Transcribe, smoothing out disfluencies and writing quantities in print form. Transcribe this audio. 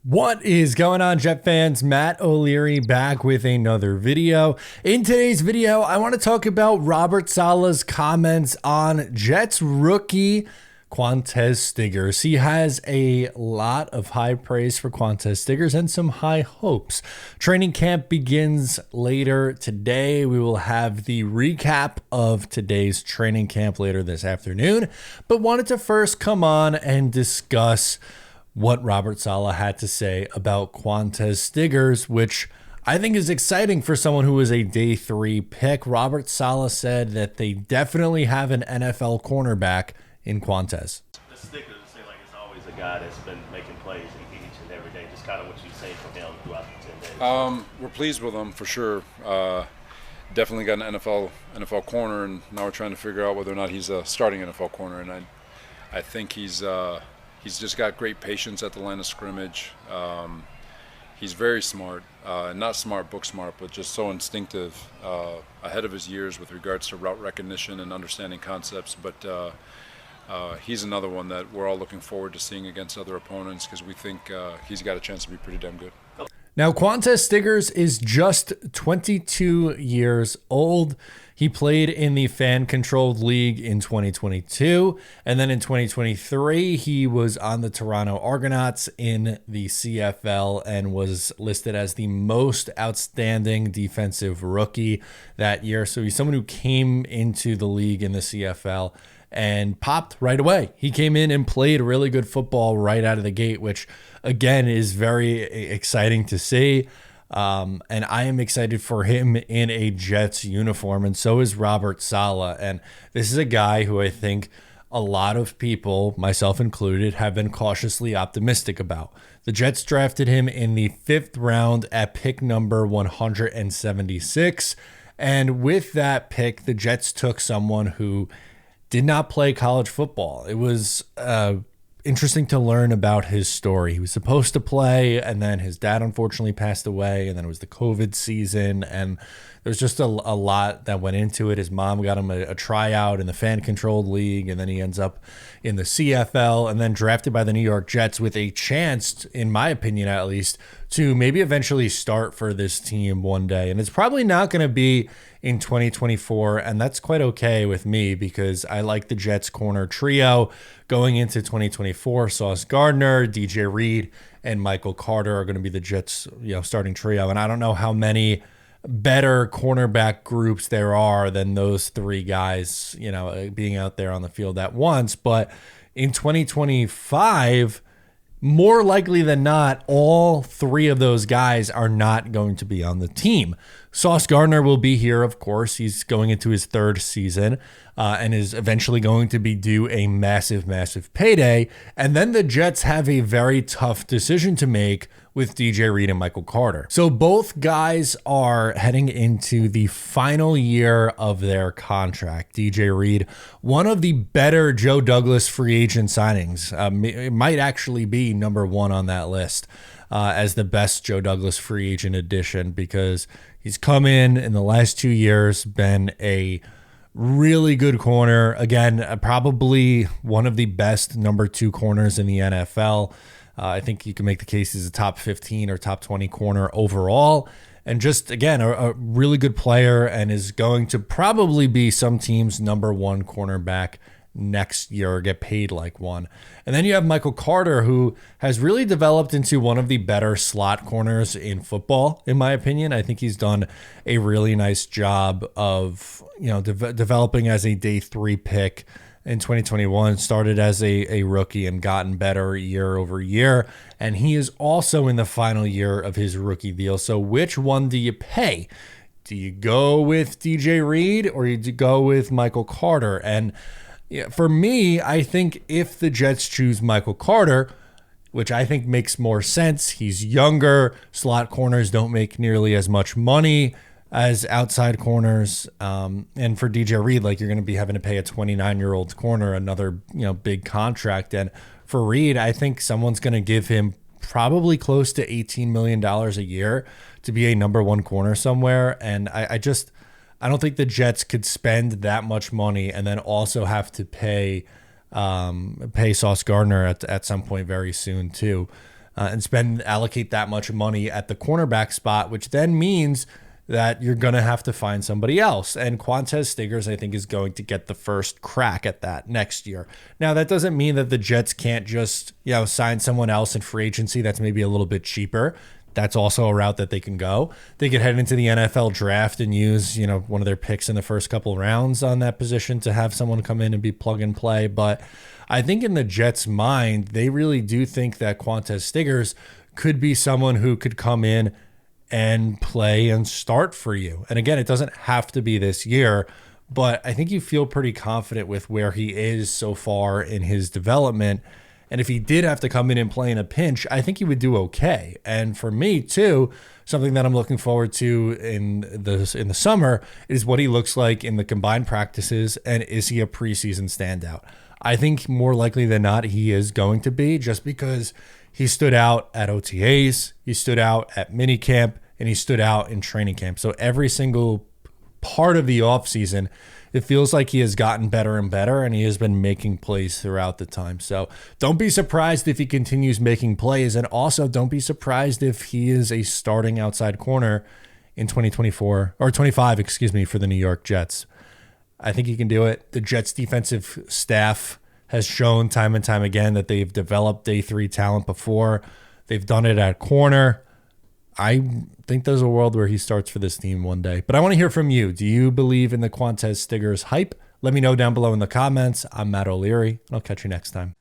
What is going on, Jet fans? Matt O'Leary back with another video. In today's video, I want to talk about Robert Saleh's comments on Jets rookie Qwan'Tez Stiggers. He has a lot of high praise for Qwan'Tez Stiggers and some high hopes. Training camp begins later today. We will have the recap of today's training camp later this afternoon, but wanted to first come on and discuss what Robert Saleh had to say about Qwan'Tez Stiggers, which I think is exciting for someone who was a day 3 pick. Robert Saleh said that they definitely have an NFL cornerback in Qwan'Tez. The Stiggers seem like it's always a guy that's been making plays each and every day. Just kind of what you say from him throughout the 10 days. We're pleased with him for sure. Definitely got an NFL corner, and now we're trying to figure out whether or not he's a starting NFL corner. And I think he's just got great patience at the line of scrimmage. He's very smart, not smart, book smart, but just so instinctive, ahead of his years with regards to route recognition and understanding concepts. But he's another one that we're all looking forward to seeing against other opponents because we think he's got a chance to be pretty damn good. Now, Qwan'Tez Stiggers is just 22 years old. He played in the fan-controlled league in 2022, and then in 2023, he was on the Toronto Argonauts in the CFL and was listed as the most outstanding defensive rookie that year. So he's someone who came into the league in the CFL and popped right away. He came in and played really good football right out of the gate, which again is very exciting to see. And I am excited for him in a Jets uniform, and so is Robert Saleh. And this is a guy who I think a lot of people, myself included, have been cautiously optimistic about. The Jets drafted him in the 5th round at pick number 176. And with that pick, the Jets took someone who did not play college football. It was interesting to learn about his story. He was supposed to play, and then his dad unfortunately passed away, and then it was the COVID season, and there's just a lot that went into it. His mom got him a tryout in the fan-controlled league, and then he ends up in the CFL, and then drafted by the New York Jets with a chance, in my opinion at least, to maybe eventually start for this team one day. And it's probably not going to be in 2024, and that's quite okay with me because I like the Jets corner trio going into 2024. Sauce Gardner, DJ Reid, and Michael Carter are going to be the Jets, starting trio. And I don't know how many better cornerback groups there are than those 3 guys, being out there on the field at once. But in 2025, more likely than not, all 3 of those guys are not going to be on the team. Sauce Gardner will be here, of course. He's going into his 3rd season and is eventually going to be due a massive, massive payday. And then the Jets have a very tough decision to make with DJ Reid and Michael Carter. So both guys are heading into the final year of their contract. DJ Reid, one of the better Joe Douglas free agent signings. It might actually be number 1 on that list as the best Joe Douglas free agent addition because he's come in the last 2 years, been a really good corner. Again, probably one of the best number 2 corners in the NFL. I think you can make the case he's a top 15 or top 20 corner overall. And just, again, a really good player and is going to probably be some team's number 1 cornerback next year or get paid like one. And then you have Michael Carter, who has really developed into one of the better slot corners in football, in my opinion. I think he's done a really nice job of, developing as a day 3 pick in 2021, started as a rookie and gotten better year over year. And he is also in the final year of his rookie deal. So which one do you pay? Do you go with DJ Reid or do you go with Michael Carter? And for me, I think if the Jets choose Michael Carter, which I think makes more sense, he's younger, slot corners don't make nearly as much money as outside corners. And for DJ Reid, you're going to be having to pay a 29-year-old corner another, big contract. And for Reid, I think someone's going to give him probably close to $18 million a year to be a number 1 corner somewhere. And I don't think the Jets could spend that much money and then also have to pay Sauce Gardner at some point very soon too. and allocate that much money at the cornerback spot, which then means that you're going to have to find somebody else. And Qwan'Tez Stiggers, I think, is going to get the first crack at that next year. Now, that doesn't mean that the Jets can't just, sign someone else in free agency that's maybe a little bit cheaper. That's also a route that they can go. They could head into the NFL draft and use, one of their picks in the first couple rounds on that position to have someone come in and be plug and play. But I think in the Jets' mind, they really do think that Qwan'Tez Stiggers could be someone who could come in and play and start for you. And again, it doesn't have to be this year, but I think you feel pretty confident with where he is so far in his development. And if he did have to come in and play in a pinch, I think he would do okay. And for me too, something that I'm looking forward to in the summer is what he looks like in the combined practices, and is he a preseason standout? I think more likely than not he is going to be, just because he stood out at OTAs, he stood out at minicamp, and he stood out in training camp. So every single part of the offseason, it feels like he has gotten better and better, and he has been making plays throughout the time. So don't be surprised if he continues making plays, and also don't be surprised if he is a starting outside corner in 2024 or 25, for the New York Jets. I think he can do it. The Jets defensive staff has shown time and time again that they've developed day 3 talent before. They've done it at corner. I think there's a world where he starts for this team one day. But I want to hear from you. Do you believe in the Qwan'Tez Stiggers hype? Let me know down below in the comments. I'm Matt O'Leary, and I'll catch you next time.